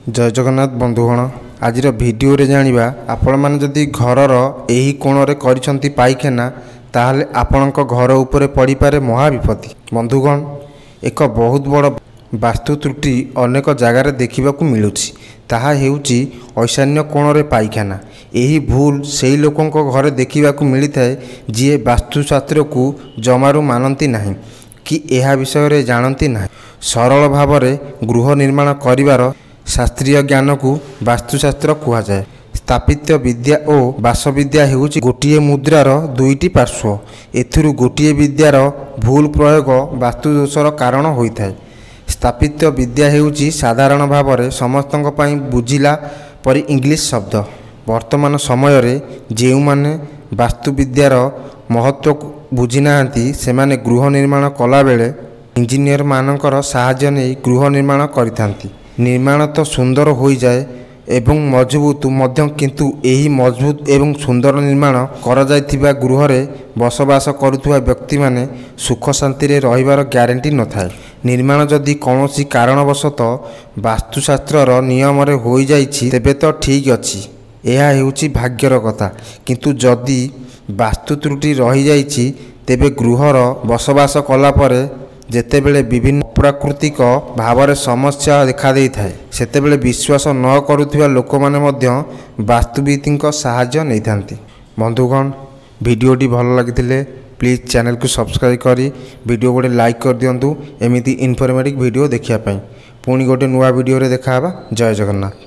जय जगन्नाथ बंधुगण आज भिडियो रे जानिबा आपण माने जदि घरर एही कोणरे करिसंती पाइखाना ताहले आपणक घर उपरे पड़ी पारे महाविपत्ति। बंधुगण एक बहुत बड़ वास्तु त्रुटि अनेक जगार देखिबाकू मिलुछि ताहा हेउछि ईशान्य कोणरे पाइखाना। एही भूल सेही लोकंक घरे देखिबाकू मिलिथाय जिए वास्तुशास्त्र को जमारू मानती नहीं कि एहा विषय रे जानती नहीं। सरल भावरे गृह निर्माण करिवार शास्त्रीय ज्ञान को वास्तुशास्त्र कहुए। स्थापित्य विद्या और बासविद्या हेउछि गोटिए मुद्रार दुईटी पार्श्व। एथिरु गोटिए विद्यार भूल प्रयोग वास्तुदोषर कारण होइथाय। स्थापित्य विद्या हेउछि साधारण भावरे समस्तंक पई बुझिला परि इंग्लिश शब्द। वर्तमान समय रे जेउ माने वास्तुविद्यार महत्व बुझी नाहंती सेमाने गृह निर्माण कला बेले इंजीनियर मानकर सहाय्य नै गृह निर्माण करिथांती। निर्माण तो सुंदर हो जाए एवं मजबूत मध्यम, किंतु एही मजबूत एवं सुंदर निर्माण करा जायथिबा गृह रे बसवास करुथुवा व्यक्ति माने सुख शांति रे रहिबार ग्यारंटी न थाए। निर्माण जदि कौनसी कारणवशतः वास्तुशास्त्र नियम रे होई जाइछि तेबे तो ठीक अछि, एहा हेउछि भाग्यर कथा। किंतु जदि वास्तु त्रुटि रही जाइछि तेबे गृहर बसवास कला परे जेतेबेले विभिन्न प्राकृतिक भावरे समस्या देखा देई थाए सेतेबेले विश्वास न करुथिबा लोक माने मध्य वास्तुविदींक सहाय्य नै थांती। बंधुगण वीडियोटी भल लागिथिले प्लीज चैनल को सब्सक्राइब करी वीडियो गोटे लाइक कर दियंतु। एमिति इनफॉर्मेटिव वीडियो देखिया पई पुणी गोटे नुआ वीडियो रे देखा हबा। जय जगन्नाथ।